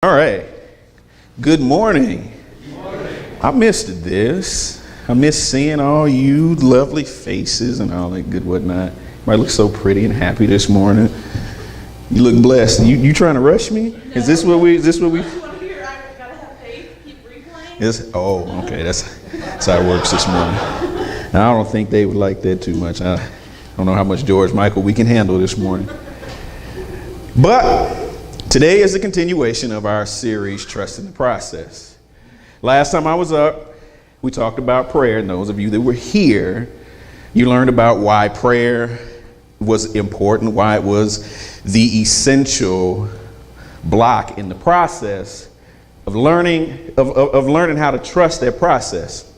All right. Good morning. I missed this. I miss seeing all you lovely faces and all that good whatnot. Everybody looks so pretty and happy this morning. You look blessed. You trying to rush me? No, Is this what we? I want to hear. I gotta have faith. Keep replaying. Okay. That's how it works this morning. And I don't think they would like that too much. I don't know how much George Michael we can handle this morning. But today is a continuation of our series, Trust in the Process. Last time I was up, we talked about prayer. And those of you that were here, you learned about why prayer was important, why it was the essential block in the process of learning how to trust that process.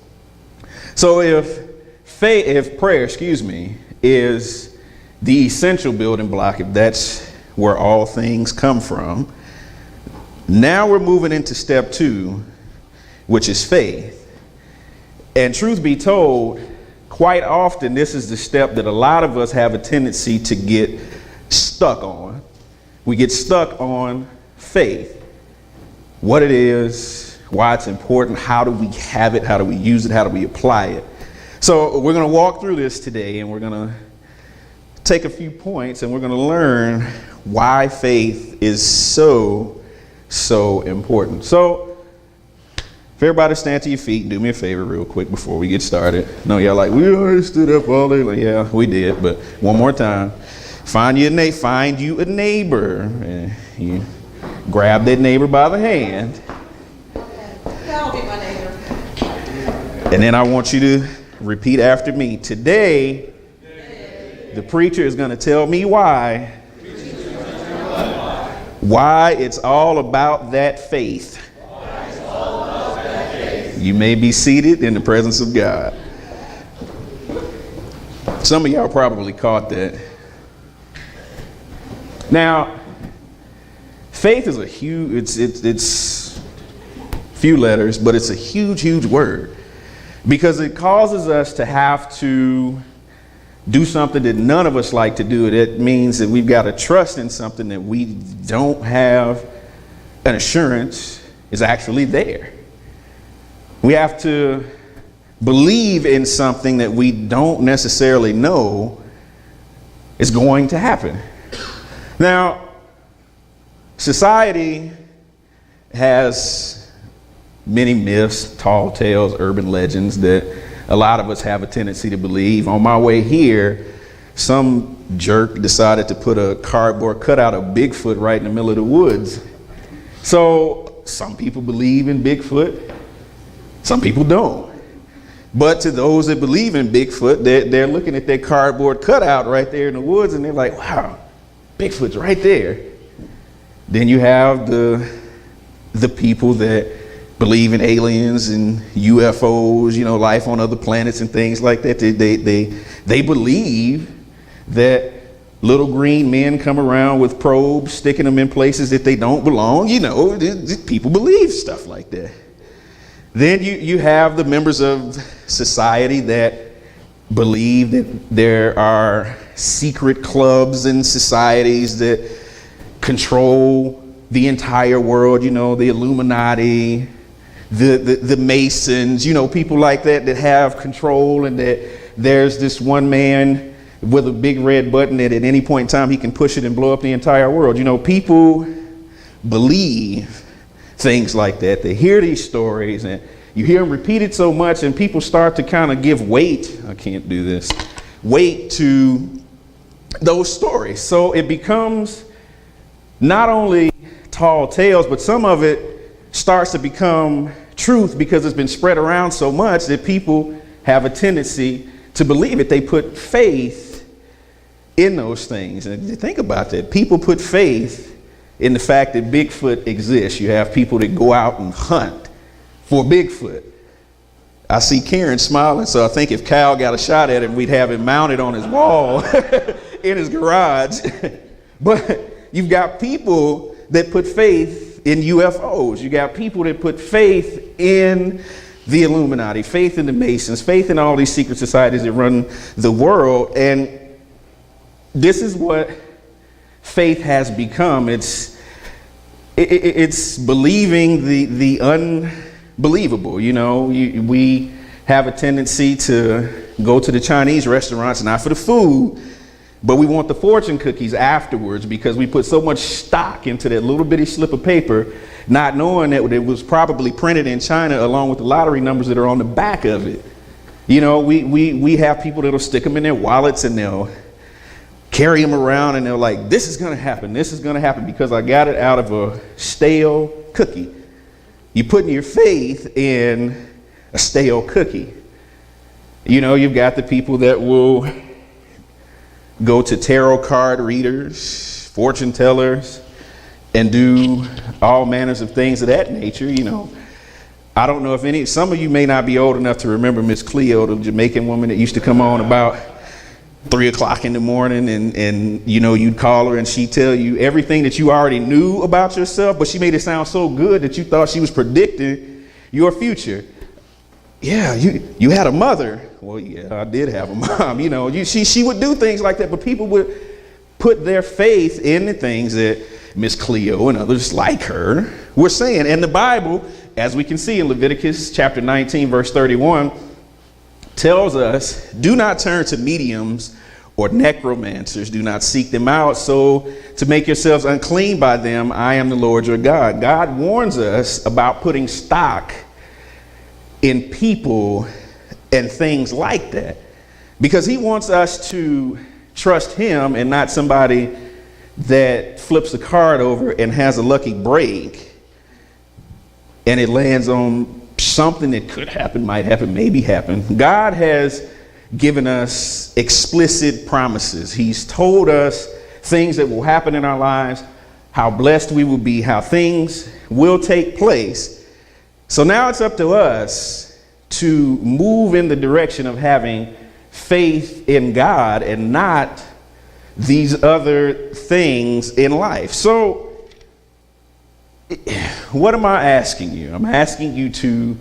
So if prayer, is the essential building block, if that's where all things come from, now we're moving into step 2, which is faith. And truth be told, quite often this is the step that a lot of us have a tendency to get stuck on. We get stuck on faith. What it is, why it's important, how do we have it, how do we use it, how do we apply it. So we're going to walk through this today, and we're going to take a few points, and we're going to learn why faith is so important. So if everybody stand to your feet and do me a favor real quick before we get started. No, y'all like, we already stood up all day. Like, yeah, we did, but one more time. Find you a neighbor, and you grab that neighbor by the hand. That'll be my neighbor. And then I want you to repeat after me. Today, the preacher is going to tell me why it's all about that faith. You may be seated in the presence of God. Some of y'all probably caught that. Now, faith is a huge, it's few letters, but it's a huge word, because it causes us to have to do something that none of us like to do. It means that we've got to trust in something that we don't have an assurance is actually there. We have to believe in something that we don't necessarily know is going to happen. Now, society has many myths, tall tales, urban legends that a lot of us have a tendency to believe. On my way here, some jerk decided to put a cardboard cutout of Bigfoot right in the middle of the woods. So some people believe in Bigfoot, some people don't. But to those that believe in Bigfoot, they're looking at that cardboard cutout right there in the woods, and they're like, wow, Bigfoot's right there. Then you have the people that believe in aliens and UFOs, life on other planets and things like that. They believe that little green men come around with probes, sticking them in places that they don't belong. People believe stuff like that. Then you have the members of society that believe that there are secret clubs and societies that control the entire world, the Illuminati, the Masons, people like that have control, and that there's this one man with a big red button that at any point in time he can push it and blow up the entire world. People believe things like that. They hear these stories, and you hear them repeated so much, and people start to kind of give weight to those stories. So it becomes not only tall tales, but some of it starts to become truth because it's been spread around so much that people have a tendency to believe it. They put faith in those things. And think about that. People put faith in the fact that Bigfoot exists. You have people that go out and hunt for Bigfoot. I see Karen smiling, so I think if Kyle got a shot at him, we'd have him mounted on his wall in his garage. But you've got people that put faith in UFOs. You got people that put faith in the Illuminati, faith in the Masons, faith in all these secret societies that run the world. And this is what faith has become. It's it's believing the unbelievable. You know, we have a tendency to go to the Chinese restaurants, not for the food, but we want the fortune cookies afterwards because we put so much stock into that little bitty slip of paper, not knowing that it was probably printed in China along with the lottery numbers that are on the back of it. You know, we have people that'll stick them in their wallets and they'll carry them around and they're like, this is going to happen. This is going to happen because I got it out of a stale cookie. You're putting your faith in a stale cookie. You know, you've got the people that will go to tarot card readers, fortune tellers, and do all manners of things of that nature. You know, I don't know if some of you may not be old enough to remember Miss Cleo, the Jamaican woman that used to come on about 3 o'clock in the morning and you know, you'd call her and she'd tell you everything that you already knew about yourself, but she made it sound so good that you thought she was predicting your future. Yeah, you had a mother. Well, yeah, I did have a mom. You know, she would do things like that, but people would put their faith in the things that Miss Cleo and others like her were saying. And the Bible, as we can see in Leviticus chapter 19, verse 31, tells us, do not turn to mediums or necromancers. Do not seek them out so to make yourselves unclean by them. I am the Lord your God. God warns us about putting stock in people and things like that because he wants us to trust him and not somebody that flips a card over and has a lucky break and it lands on something that could happen, might happen, maybe happen. God has given us explicit promises. He's told us things that will happen in our lives, how blessed we will be, how things will take place. So now it's up to us to move in the direction of having faith in God and not these other things in life. So what am I asking you? I'm asking you to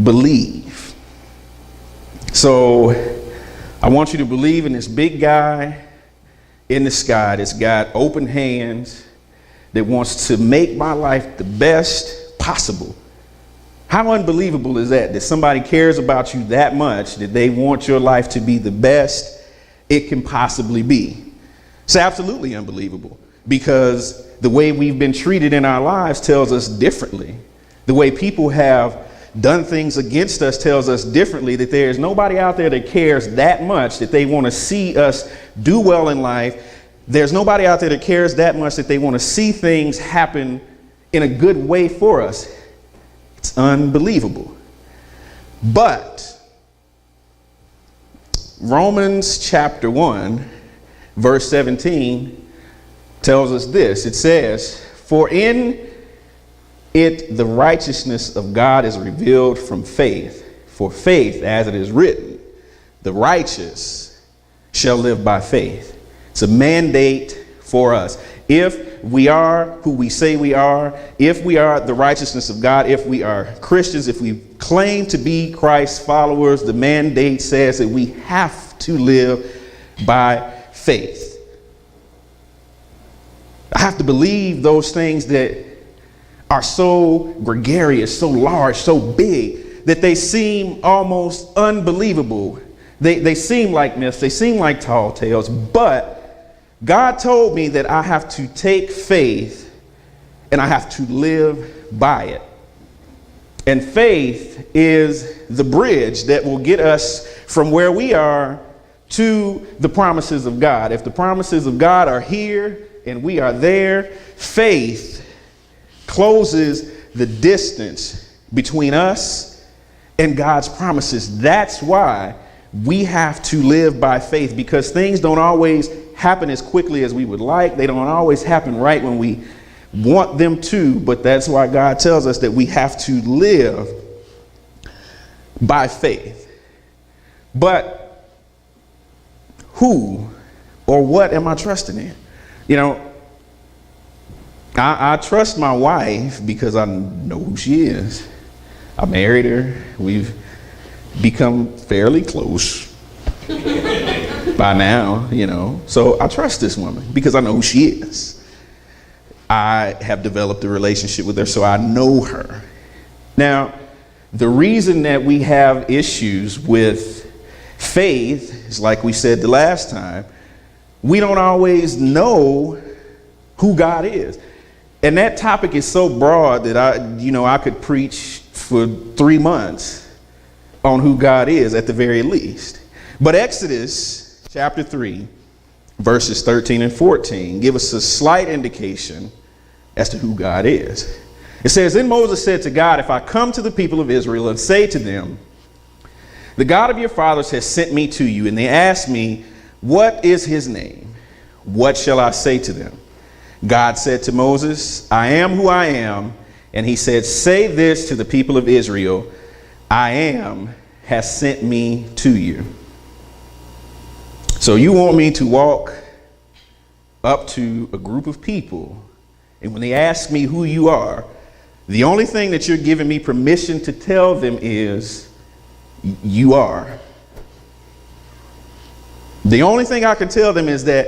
believe. So I want you to believe in this big guy in the sky that's got open hands, that wants to make my life the best possible. How unbelievable is that somebody cares about you that much that they want your life to be the best it can possibly be? It's absolutely unbelievable because the way we've been treated in our lives tells us differently. The way people have done things against us tells us differently, that there is nobody out there that cares that much that they want to see us do well in life. There's nobody out there that cares that much that they want to see things happen in a good way for us. It's unbelievable. But Romans chapter 1, verse 17 tells us this. It says, for in it the righteousness of God is revealed from faith. For faith, as it is written, the righteous shall live by faith. It's a mandate for us. If we are who we say we are, if we are the righteousness of God, if we are Christians, if we claim to be Christ's followers, the mandate says that we have to live by faith. I have to believe those things that are so gregarious, so large, so big, that they seem almost unbelievable. They seem like myths, they seem like tall tales, but God told me that I have to take faith and I have to live by it. And faith is the bridge that will get us from where we are to the promises of God. If the promises of God are here and we are there, faith closes the distance between us and God's promises. That's why we have to live by faith, because things don't always happen as quickly as we would like. They don't always happen right when we want them to, but that's why God tells us that we have to live by faith. But who or what am I trusting in? You know, I trust my wife because I know who she is. I married her. We've become fairly close by now, you know. So I trust this woman because I know who she is. I have developed a relationship with her, so I know her. Now, the reason that we have issues with faith is, like we said the last time, we don't always know who God is. And that topic is so broad that I could preach for 3 months on who God is at the very least. But Exodus chapter 3, verses 13 and 14 give us a slight indication as to who God is. It says, "Then Moses said to God, if I come to the people of Israel and say to them, the God of your fathers has sent me to you, and they ask me, what is his name? What shall I say to them? God said to Moses, I am who I am. And he said, say this to the people of Israel, I am has sent me to you." So you want me to walk up to a group of people, and when they ask me who you are, the only thing that you're giving me permission to tell them is, you are. The only thing I can tell them is that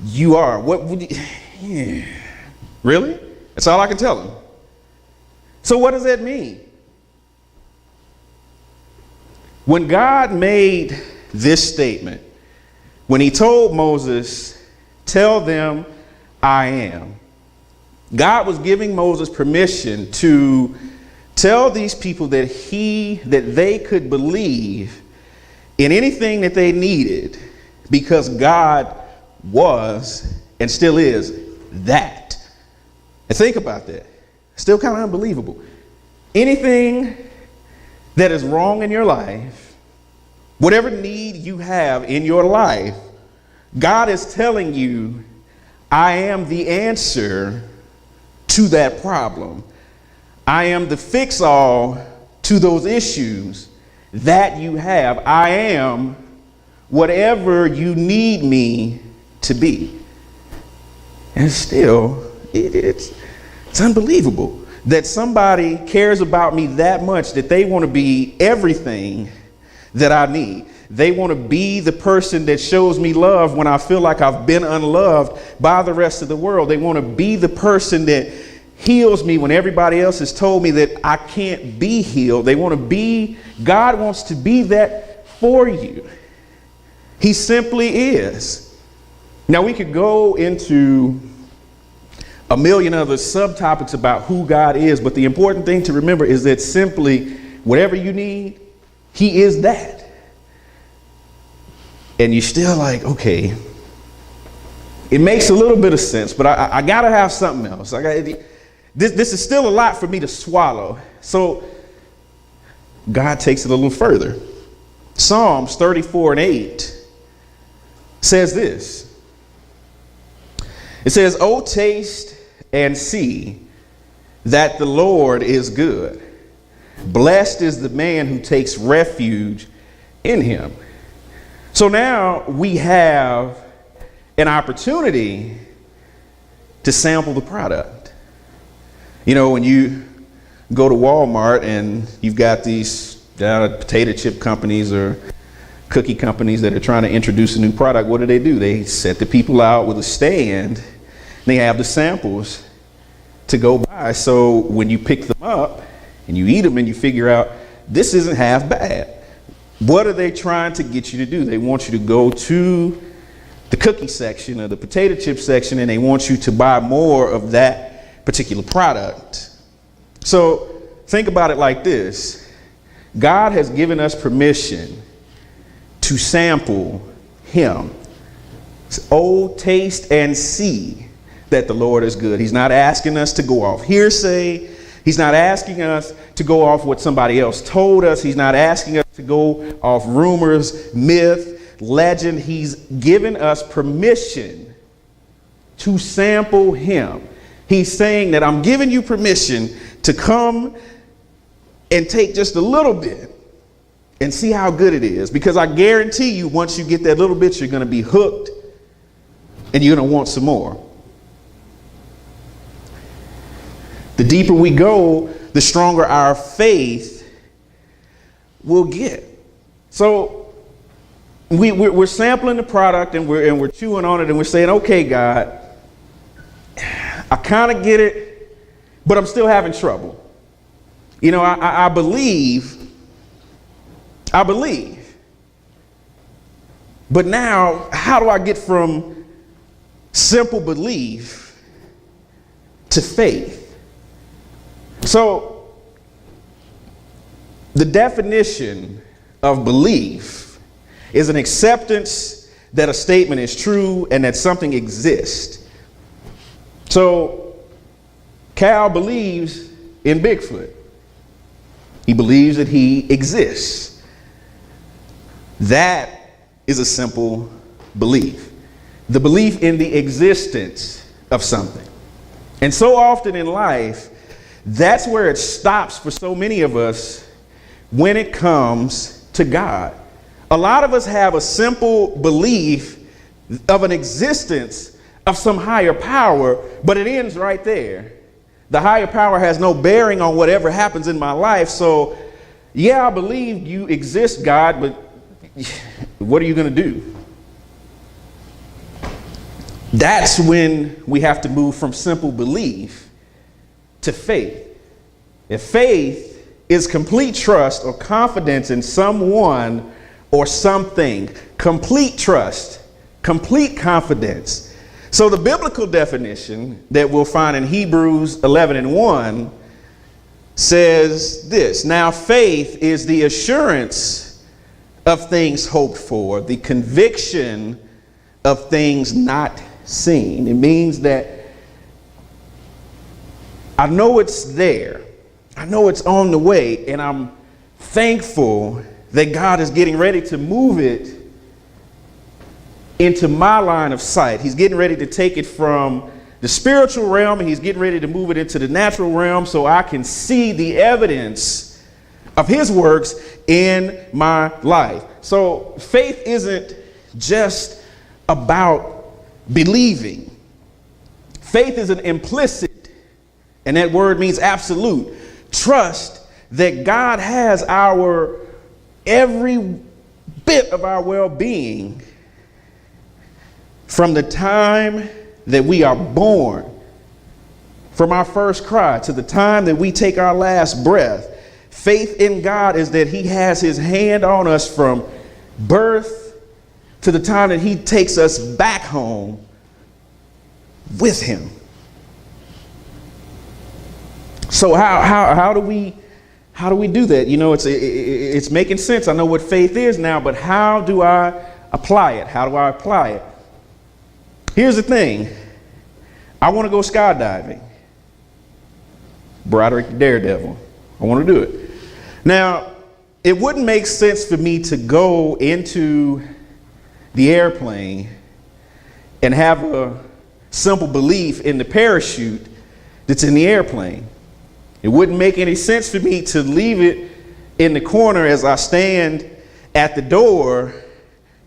you are. What would you, really? That's all I can tell them. So what does that mean? When God made this statement, when he told Moses, tell them I am, God was giving Moses permission to tell these people that they could believe in anything that they needed, because God was and still is that. And think about that. Still kind of unbelievable. Anything that is wrong in your life, whatever need you have in your life, God is telling you, I am the answer to that problem. I am the fix-all to those issues that you have. I am whatever you need me to be. And still, it's unbelievable that somebody cares about me that much that they want to be everything that I need. They want to be the person that shows me love when I feel like I've been unloved by the rest of the world. They want to be the person that heals me when everybody else has told me that I can't be healed. They want to be, God wants to be that for you. He simply is. Now we could go into a million other subtopics about who God is, but the important thing to remember is that simply whatever you need, he is that. And you're still like, okay, it makes a little bit of sense, but I gotta have something else. This is still a lot for me to swallow. So God takes it a little further. Psalms 34:8 says this. It says, "Oh, taste and see that the Lord is good. Blessed is the man who takes refuge in him." So now we have an opportunity to sample the product. You know, when you go to Walmart and you've got these potato chip companies or cookie companies that are trying to introduce a new product, what do? They set the people out with a stand. They have the samples to go by. So when you pick them up and you eat them and you figure out this isn't half bad, what are they trying to get you to do? They want you to go to the cookie section or the potato chip section, and they want you to buy more of that particular product. So think about it like this. God has given us permission to sample him. Oh, taste and see that the Lord is good. He's not asking us to go off hearsay. He's not asking us to go off what somebody else told us. He's not asking us to go off rumors, myth, legend. He's given us permission to sample him. He's saying that I'm giving you permission to come and take just a little bit and see how good it is. Because I guarantee you, once you get that little bit, you're going to be hooked and you're going to want some more. The deeper we go, the stronger our faith will get. So we're sampling the product and we're chewing on it and we're saying, okay, God, kind of get it, but I'm still having trouble. You know, I believe. But now, how do I get from simple belief to faith? So, the definition of belief is an acceptance that a statement is true and that something exists. So, Cal believes in Bigfoot. He believes that he exists. That is a simple belief. The belief in the existence of something. And so often in life, that's where it stops for so many of us when it comes to God. A lot of us have a simple belief of an existence of some higher power, but it ends right there. The higher power has no bearing on whatever happens in my life. So, yeah, I believe you exist, God, but what are you going to do? That's when we have to move from simple belief to faith. If faith is complete trust or confidence in someone or something, complete trust, complete confidence. So the biblical definition that we'll find in Hebrews 11:1 says this: now faith is the assurance of things hoped for, the conviction of things not seen. It means that I know it's there. I know it's on the way, and I'm thankful that God is getting ready to move it into my line of sight. He's getting ready to take it from the spiritual realm, and he's getting ready to move it into the natural realm so I can see the evidence of his works in my life. So faith isn't just about believing. Faith is an implicit, and that word means absolute, trust that God has our every bit of our well-being from the time that we are born, from our first cry to the time that we take our last breath. Faith in God is that he has his hand on us from birth to the time that he takes us back home with him. So how do we do that? You know, it's making sense. I know what faith is now, but how do I apply it? How do I apply it? Here's the thing. I want to go skydiving. Broderick the Daredevil. I want to do it. Now, it wouldn't make sense for me to go into the airplane and have a simple belief in the parachute that's in the airplane. It wouldn't make any sense for me to leave it in the corner as I stand at the door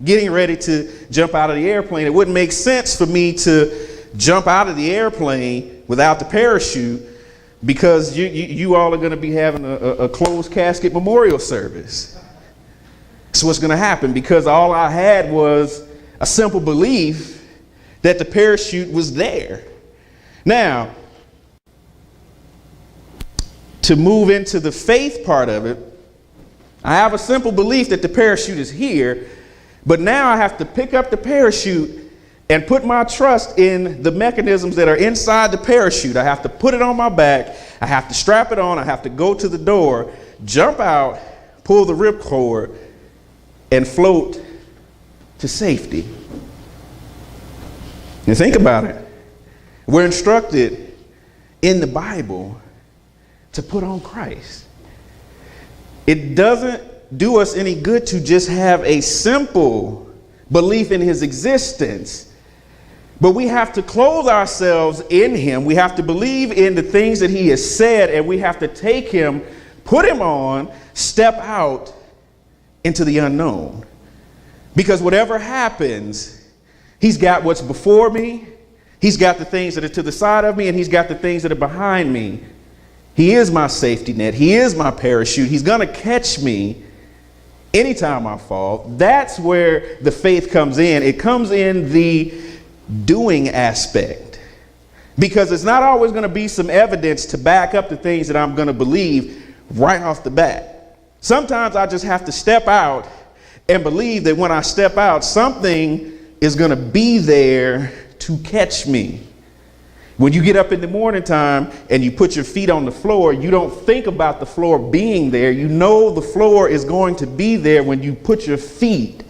getting ready to jump out of the airplane. It wouldn't make sense for me to jump out of the airplane without the parachute, because you all are going to be having a closed casket memorial service. So what's going to happen? Because all I had was a simple belief that the parachute was there. Now, to move into the faith part of it, I have a simple belief that the parachute is here, but now I have to pick up the parachute and put my trust in the mechanisms that are inside the parachute. I have to put it on my back. I have to strap it on. I have to go to the door, jump out, pull the ripcord, and float to safety. And think about it. We're instructed in the Bible to put on Christ. It doesn't do us any good to just have a simple belief in his existence, but we have to clothe ourselves in him. We have to believe in the things that he has said, and we have to take him, put him on, step out into the unknown. Because whatever happens, he's got what's before me, he's got the things that are to the side of me, and he's got the things that are behind me. He is my safety net. He is my parachute. He's going to catch me anytime I fall. That's where the faith comes in. It comes in the doing aspect. because it's not always going to be some evidence to back up the things that I'm going to believe right off the bat. Sometimes I just have to step out and believe that when I step out, something is going to be there to catch me. When you get up in the morning time and you put your feet on the floor, you don't think about the floor being there. You know the floor is going to be there when you put your feet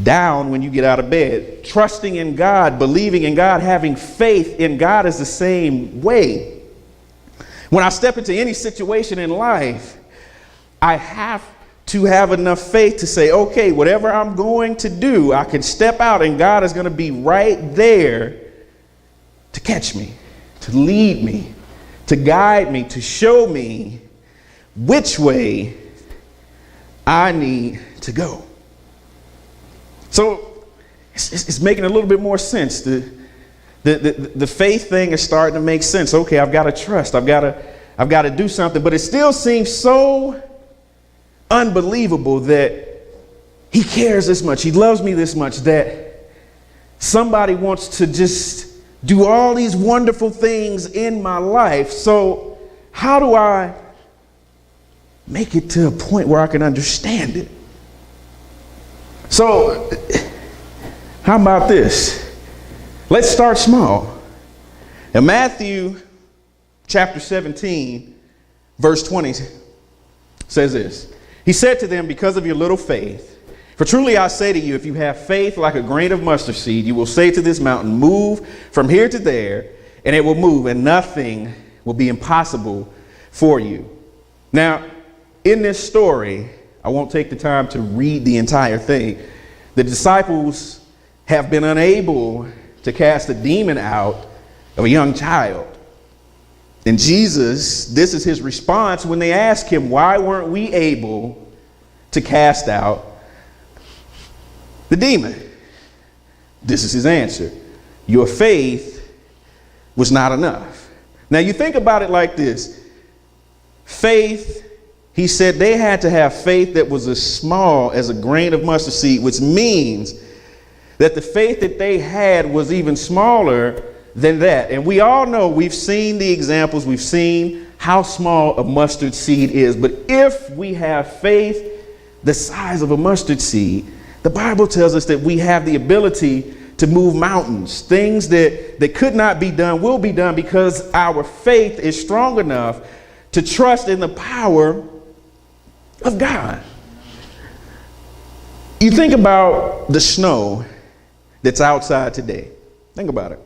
down when you get out of bed. Trusting in God, believing in God, having faith in God is the same way. When I step into any situation in life, I have to have enough faith to say, okay, whatever I'm going to do, I can step out and God is going to be right there to catch me, to lead me, to guide me, to show me which way I need to go. So it's making a little bit more sense. The faith thing is starting to make sense. Okay, I've got to trust. I've got to do something. But it still seems so unbelievable that he cares this much. He loves me this much that somebody wants to just do all these wonderful things in my life. So how do I make it to a point where I can understand it? So how about this? Let's start small. In Matthew chapter 17, verse 20 says this. He said to them, because of your little faith, for truly I say to you, if you have faith like a grain of mustard seed, you will say to this mountain, move from here to there, and it will move, and nothing will be impossible for you. Now, in this story, I won't take the time to read the entire thing. The disciples have been unable to cast a demon out of a young child. And Jesus, this is his response when they ask him, why weren't we able to cast out the demon? This is his answer. Your faith was not enough. Now you think about it like this. Faith, he said they had to have faith that was as small as a grain of mustard seed, which means that the faith that they had was even smaller than that. And we all know, we've seen the examples, we've seen how small a mustard seed is. But if we have faith the size of a mustard seed, the Bible tells us that we have the ability to move mountains. Things that could not be done will be done because our faith is strong enough to trust in the power of God. You think about the snow that's outside today. Think about it.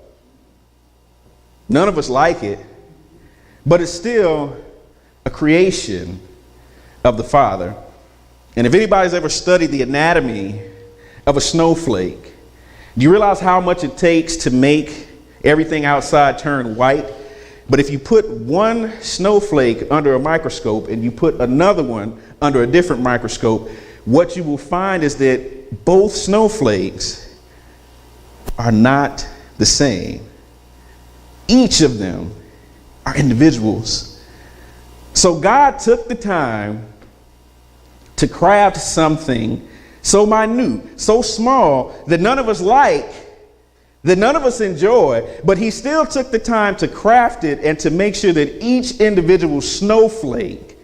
None of us like it, but it's still a creation of the Father. And if anybody's ever studied the anatomy of a snowflake, do you realize how much it takes to make everything outside turn white? But if you put one snowflake under a microscope and you put another one under a different microscope, what you will find is that both snowflakes are not the same. Each of them are individuals. So God took the time to craft something so minute, so small, that none of us like, that none of us enjoy, but he still took the time to craft it and to make sure that each individual snowflake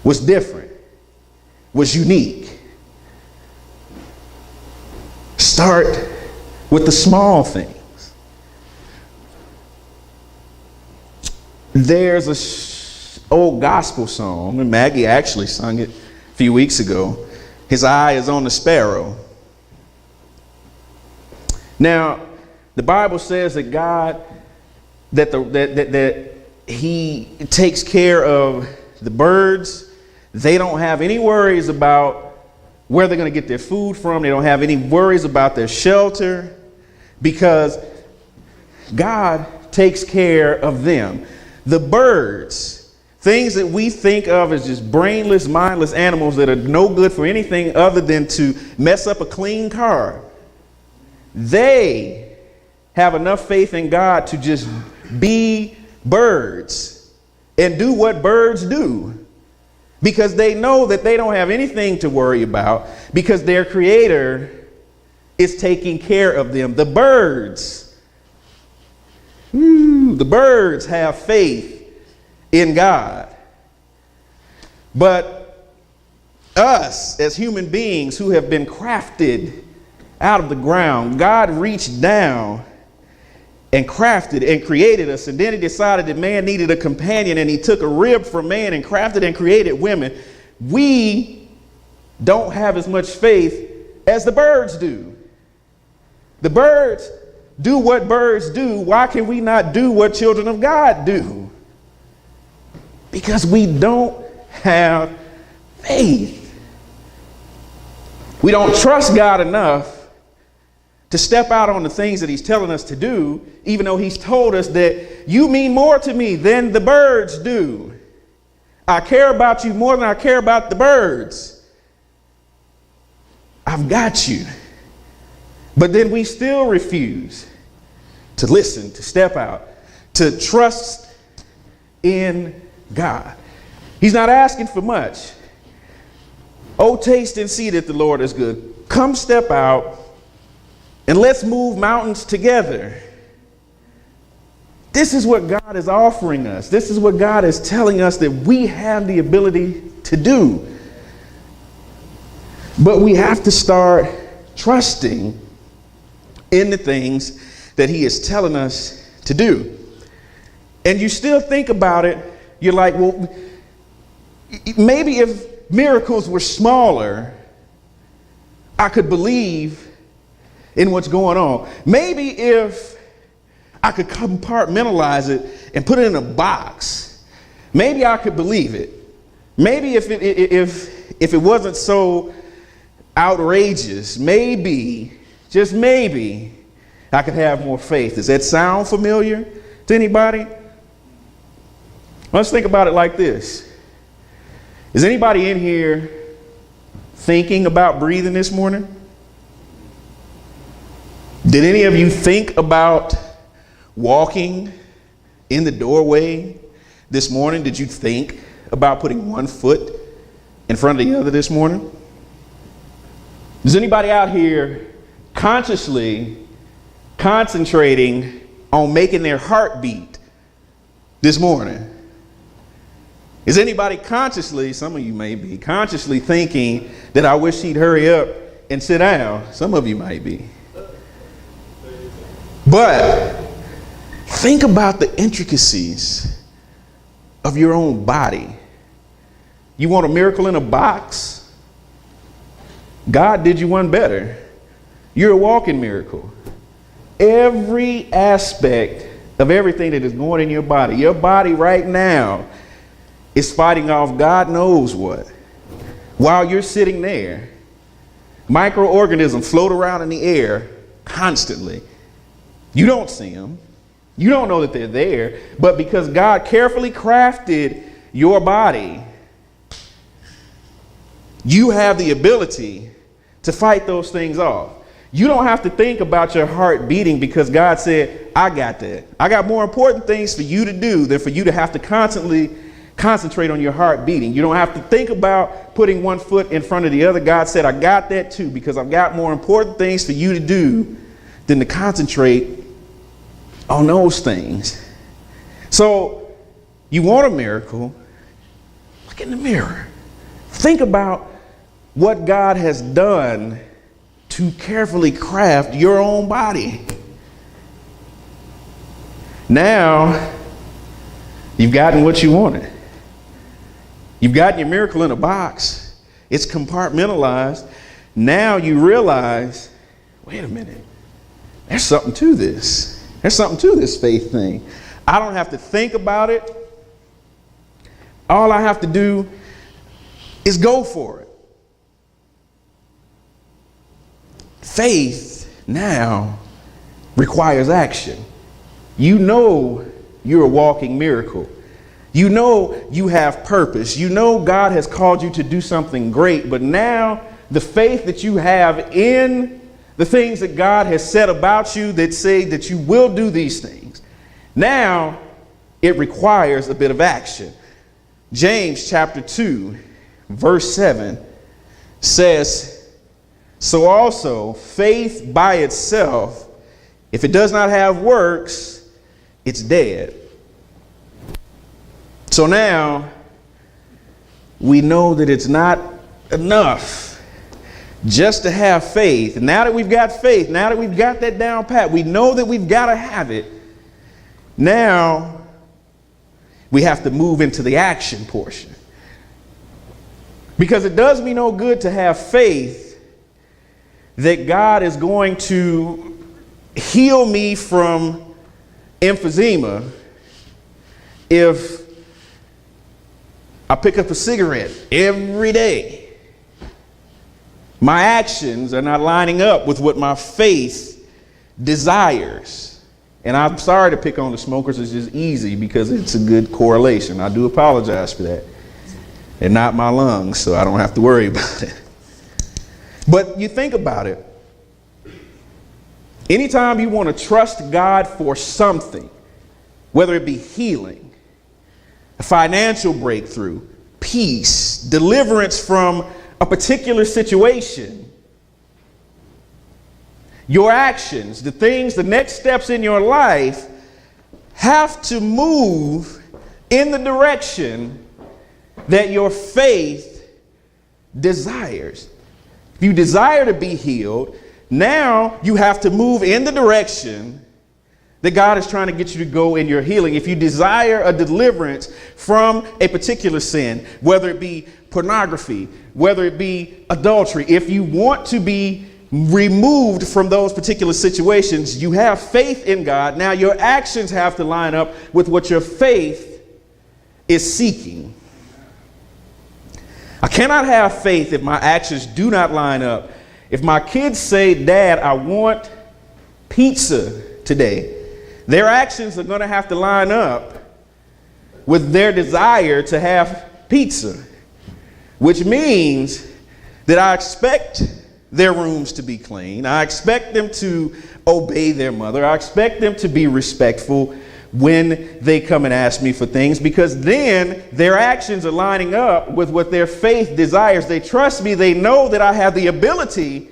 was different, was unique. Start with the small things. There's a old gospel song, and Maggie actually sung it a few weeks ago. His eye is on the sparrow. Now, the Bible says that God, that he takes care of the birds. They don't have any worries about where they're going to get their food from. They don't have any worries about their shelter because God takes care of them. The birds, things that we think of as just brainless, mindless animals that are no good for anything other than to mess up a clean car. They have enough faith in God to just be birds and do what birds do because they know that they don't have anything to worry about because their Creator is taking care of them. The birds The birds have faith in God. But us as human beings who have been crafted out of the ground, God reached down and crafted and created us. And then he decided that man needed a companion, and he took a rib from man and crafted and created women. We don't have as much faith as the birds do. The birds do what birds do. Why can we not do what children of God do? Because we don't have faith. We don't trust God enough to step out on the things that he's telling us to do, even though he's told us that you mean more to me than the birds do. I care about you more than I care about the birds. I've got you. But then we still refuse to listen, to step out, to trust in God. He's not asking for much. Oh, taste and see that the Lord is good. Come step out and let's move mountains together. This is what God is offering us. This is what God is telling us that we have the ability to do. But we have to start trusting in the things that he is telling us to do. And you still think about it, you're like, well, maybe if miracles were smaller, I could believe in what's going on. Maybe if I could compartmentalize it and put it in a box, maybe I could believe it. Maybe if it wasn't so outrageous, maybe, just maybe, I could have more faith. Does that sound familiar to anybody? Let's think about it like this. Is anybody in here thinking about breathing this morning? Did any of you think about walking in the doorway this morning? Did you think about putting one foot in front of the other this morning? Is anybody out here consciously concentrating on making their heart beat this morning? Is anybody consciously, some of you may be, consciously thinking that I wish he'd hurry up and sit down? Some of you might be. But think about the intricacies of your own body. You want a miracle in a box? God did you one better. You're a walking miracle. Every aspect of everything that is going in your body right now is fighting off God knows what. While you're sitting there, microorganisms float around in the air constantly. You don't see them. You don't know that they're there, but because God carefully crafted your body, you have the ability to fight those things off. You don't have to think about your heart beating because God said, I got that. I got more important things for you to do than for you to have to constantly concentrate on your heart beating. You don't have to think about putting one foot in front of the other. God said, I got that too, because I've got more important things for you to do than to concentrate on those things. So you want a miracle? Look in the mirror. Think about what God has done to carefully craft your own body. Now you've gotten what you wanted. You've gotten your miracle in a box. It's compartmentalized. Now you realize, wait a minute, there's something to this. There's something to this faith thing. I don't have to think about it. All I have to do is go for it. Faith now requires action. You know you're a walking miracle. You know you have purpose. You know God has called you to do something great, but now the faith that you have in the things that God has said about you that say that you will do these things, now it requires a bit of action. James chapter 2, verse 7 says, so also faith by itself, if it does not have works, it's dead. So now we know that it's not enough just to have faith. And now that we've got faith, now that we've got that down pat, we know that we've got to have it. Now we have to move into the action portion. Because it does me no good to have faith that God is going to heal me from emphysema if I pick up a cigarette every day. My actions are not lining up with what my faith desires. And I'm sorry to pick on the smokers. It's just easy because it's a good correlation. I do apologize for that. They're not my lungs, so I don't have to worry about it. But you think about it. Anytime you want to trust God for something, whether it be healing, a financial breakthrough, peace, deliverance from a particular situation, your actions, the things, the next steps in your life have to move in the direction that your faith desires. If you desire to be healed, now you have to move in the direction that God is trying to get you to go in your healing. If you desire a deliverance from a particular sin, whether it be pornography, whether it be adultery, if you want to be removed from those particular situations, you have faith in God. Now your actions have to line up with what your faith is seeking. I cannot have faith if my actions do not line up. If my kids say, Dad, I want pizza today, their actions are going to have to line up with their desire to have pizza, which means that I expect their rooms to be clean. I expect them to obey their mother. I expect them to be respectful when they come and ask me for things, because then their actions are lining up with what their faith desires. They trust me. They know that I have the ability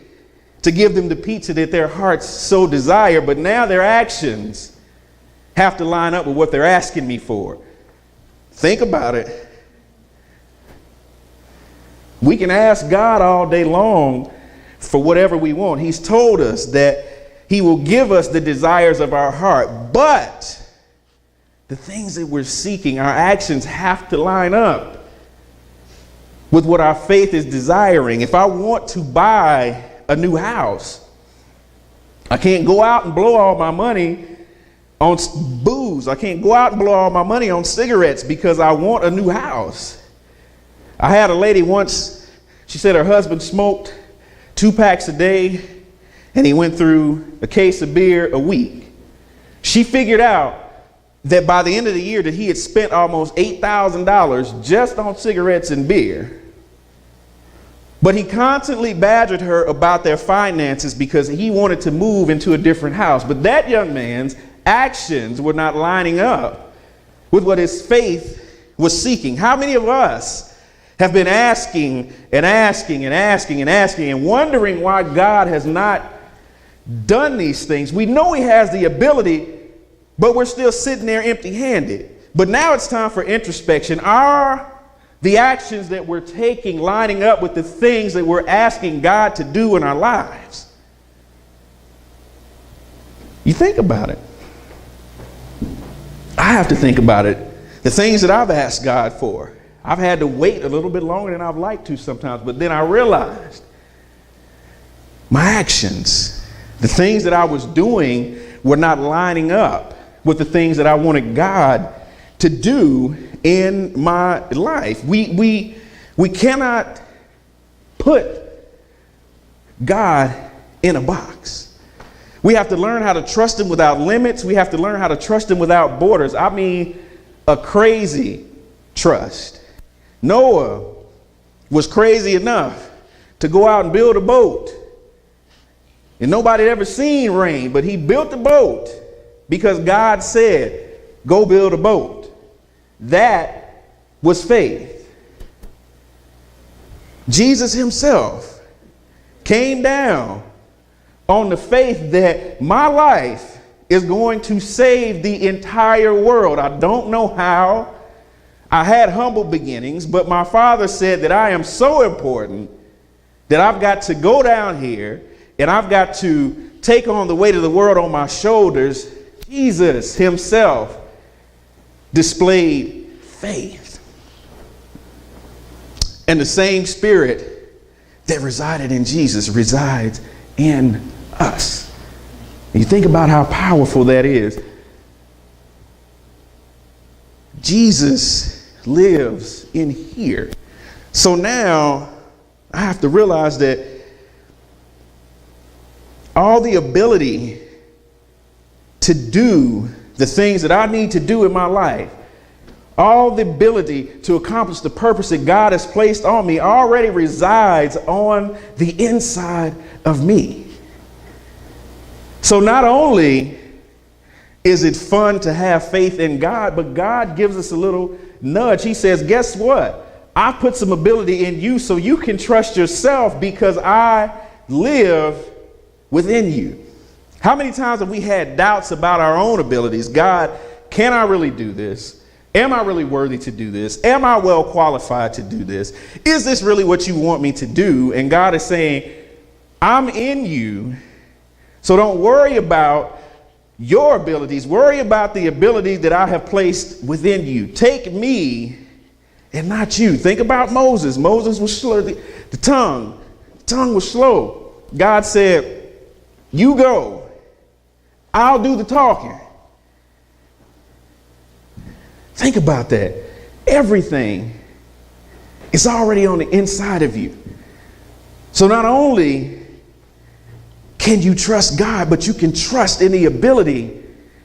to give them the pizza that their hearts so desire, but now their actions have to line up with what they're asking me for. Think about it. We can ask God all day long for whatever we want. He's told us that he will give us the desires of our heart, but the things that we're seeking, our actions have to line up with what our faith is desiring. If I want to buy a new house, I can't go out and blow all my money on booze. I can't go out and blow all my money on cigarettes because I want a new house. I had a lady once, she said her husband smoked 2 packs a day and he went through a case of beer a week. She figured out that by the end of the year that he had spent almost $8,000 just on cigarettes and beer. But he constantly badgered her about their finances because he wanted to move into a different house. But that young man's actions were not lining up with what his faith was seeking. How many of us have been asking and asking and asking and asking and wondering why God has not done these things? We know he has the ability, but we're still sitting there empty-handed. But now it's time for introspection. Are the actions that we're taking lining up with the things that we're asking God to do in our lives? You think about it. I have to think about it. The things that I've asked God for, I've had to wait a little bit longer than I've liked to sometimes, but then I realized my actions, the things that I was doing, were not lining up with the things that I wanted God to do in my life. We cannot put God in a box. We have to learn how to trust him without limits. We have to learn how to trust him without borders. I mean, a crazy trust. Noah was crazy enough to go out and build a boat. And nobody had ever seen rain, but he built a boat because God said, go build a boat. That was faith. Jesus himself came down on the faith that my life is going to save the entire world. I don't know how. I had humble beginnings, but my father said that I am so important that I've got to go down here and I've got to take on the weight of the world on my shoulders. Jesus himself displayed faith. And the same spirit that resided in Jesus resides in us. And you think about how powerful that is. Jesus lives in here. So now I have to realize that all the ability to do the things that I need to do in my life, all the ability to accomplish the purpose that God has placed on me already resides on the inside of me. So not only is it fun to have faith in God, but God gives us a little nudge. He says, guess what? I put some ability in you so you can trust yourself because I live within you. How many times have we had doubts about our own abilities? God, can I really do this? Am I really worthy to do this? Am I well qualified to do this? Is this really what you want me to do? And God is saying, I'm in you. So don't worry about your abilities. Worry about the ability that I have placed within you. Take me and not you. Think about Moses. Moses was slow. The tongue was slow. God said, you go. I'll do the talking. Think about that. Everything is already on the inside of you. So not only can you trust God, but you can trust in the ability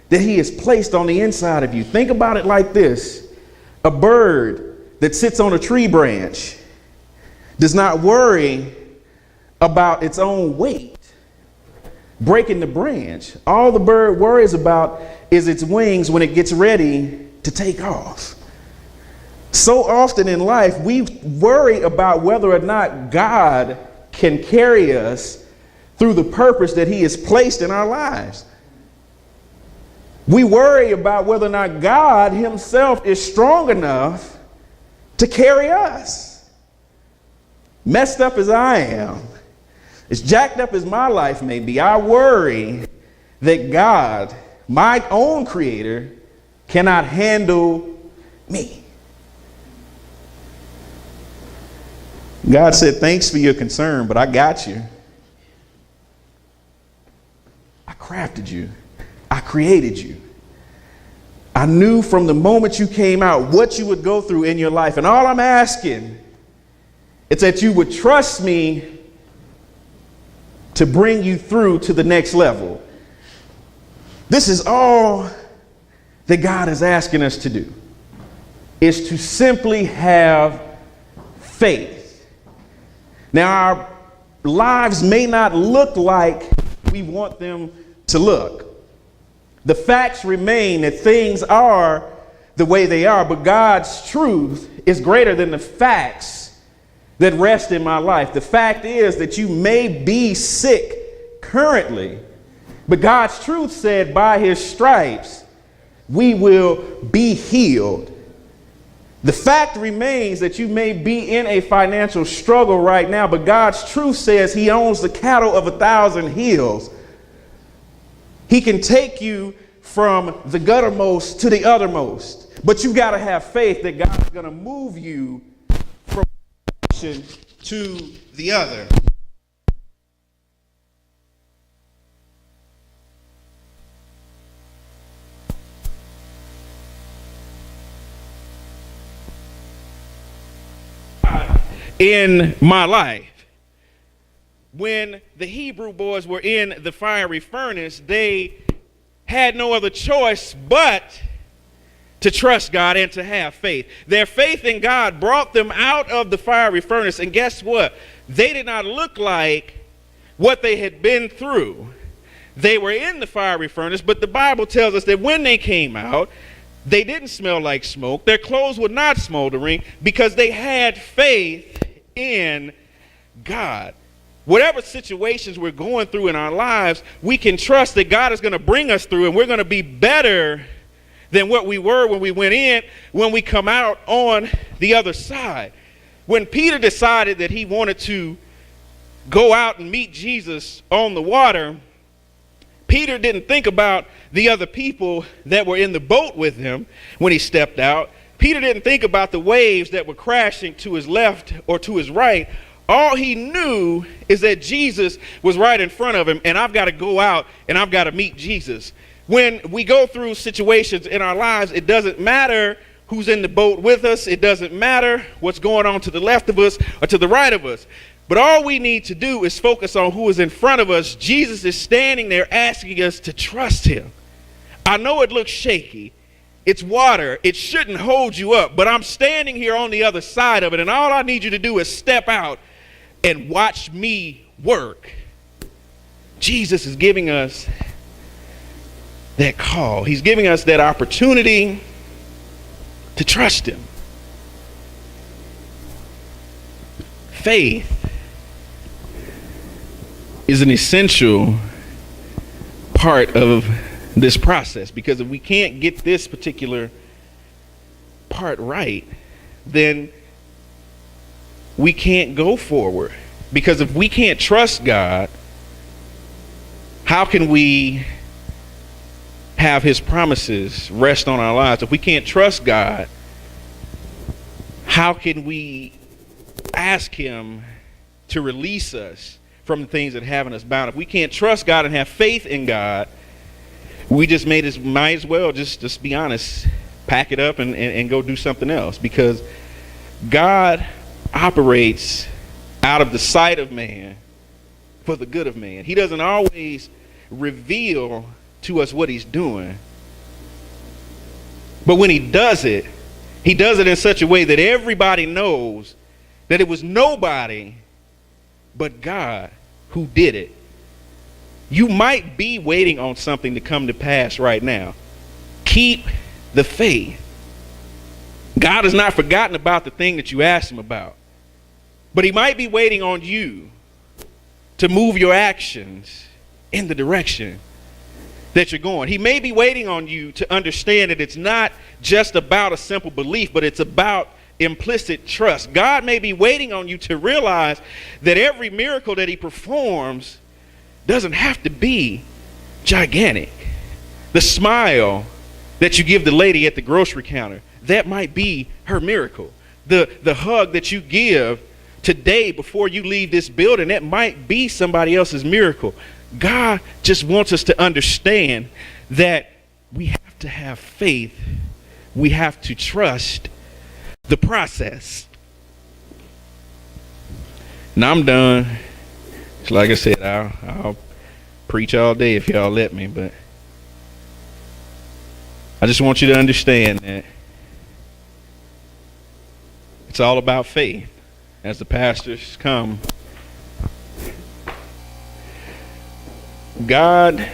that he has placed on the inside of you. Think about it like this. A bird that sits on a tree branch does not worry about its own weight breaking the branch. All the bird worries about is its wings when it gets ready to take off. So often in life, we worry about whether or not God can carry us through the purpose that he has placed in our lives. We worry about whether or not God himself is strong enough to carry us. Messed up as I am, as jacked up as my life may be, I worry that God, my own creator, cannot handle me. God said, thanks for your concern, but I got you. I crafted you. I created you. I knew from the moment you came out what you would go through in your life. And all I'm asking is that you would trust me to bring you through to the next level. This is all that God is asking us to do, is to simply have faith. Now, our lives may not look like we want them to look. The facts remain that things are the way they are, but God's truth is greater than the facts that rest in my life. The fact is that you may be sick currently, but God's truth said by his stripes, we will be healed. The fact remains that you may be in a financial struggle right now, but God's truth says he owns the cattle of 1,000 hills. He can take you from the guttermost to the uttermost, but you got to have faith that God's going to move you from one to the other. In my life, when the Hebrew boys were in the fiery furnace, they had no other choice but to trust God and to have faith. Their faith in God brought them out of the fiery furnace, and guess what? They did not look like what they had been through. They were in the fiery furnace, but the Bible tells us that when they came out, they didn't smell like smoke. Their clothes were not smoldering because they had faith in God. whatever situations we're going through in our lives, we can trust that God is going to bring us through, and we're going to be better than what we were when we went in, when we come out on the other side. When Peter decided that he wanted to go out and meet Jesus on the water, Peter didn't think about the other people that were in the boat with him when he stepped out. Peter didn't think about the waves that were crashing to his left or to his right. All he knew is that Jesus was right in front of him, and I've got to go out and I've got to meet Jesus. When we go through situations in our lives, it doesn't matter who's in the boat with us. It doesn't matter what's going on to the left of us or to the right of us. But all we need to do is focus on who is in front of us. Jesus is standing there asking us to trust him. I know it looks shaky. It's water. It shouldn't hold you up. But I'm standing here on the other side of it, and all I need you to do is step out and watch me work. Jesus is giving us that call. He's giving us that opportunity to trust him. Faith is an essential part of this process, because if we can't get this particular part right, then we can't go forward. Because if we can't trust God, how can we have his promises rest on our lives? If we can't trust God, how can we ask him to release us from the things that have us bound? If we can't trust God and have faith in God, we just might as well just be honest, pack it up and go do something else, because God operates out of the sight of man for the good of man. He doesn't always reveal to us what he's doing, but when he does it in such a way that everybody knows that it was nobody but God who did it. You might be waiting on something to come to pass right now. Keep the faith. God has not forgotten about the thing that you asked him about, but he might be waiting on you to move your actions in the direction that you're going. He may be waiting on you to understand that it's not just about a simple belief, but it's about implicit trust. God may be waiting on you to realize that every miracle that he performs doesn't have to be gigantic. The smile that you give the lady at the grocery counter, that might be her miracle. The hug that you give today before you leave this building, that might be somebody else's miracle. God just wants us to understand that we have to have faith. We have to trust the process. Now I'm done. Like I said, I'll preach all day if y'all let me, but I just want you to understand that it's all about faith. As the pastors come, God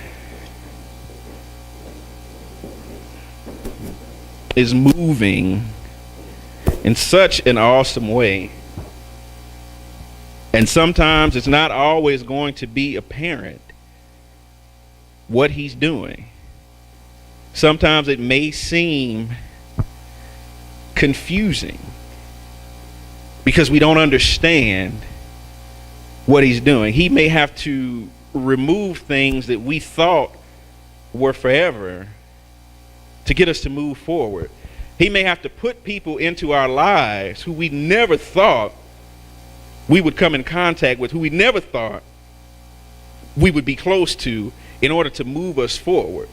is moving in such an awesome way. And sometimes it's not always going to be apparent what he's doing. Sometimes it may seem confusing because we don't understand what he's doing. He may have to remove things that we thought were forever to get us to move forward. He may have to put people into our lives who we never thought we would come in contact with, who we never thought we would be close to, in order to move us forward.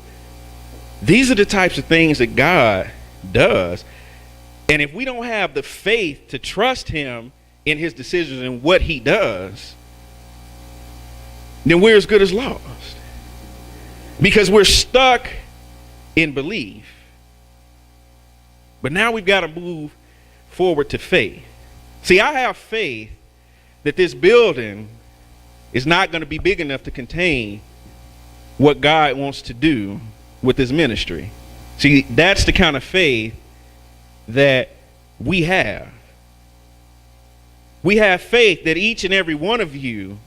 These are the types of things that God does. And if we don't have the faith to trust him in his decisions and what he does, then we're as good as lost. Because we're stuck in belief. But now we've got to move forward to faith. See, I have faith that this building is not going to be big enough to contain what God wants to do with this ministry. See, that's the kind of faith that we have. We have faith that each and every one of you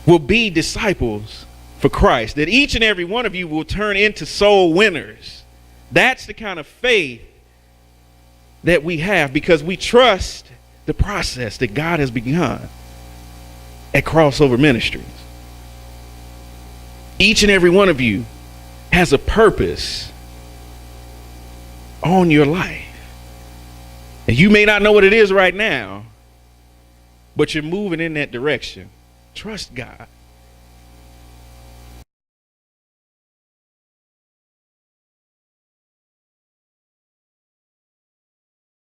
will be disciples for Christ, that each and every one of you will turn into soul winners. That's the kind of faith that we have, because we trust the process that God has begun at Crossover Ministries. Each and every one of you has a purpose on your life. And you may not know what it is right now, but you're moving in that direction. Trust God.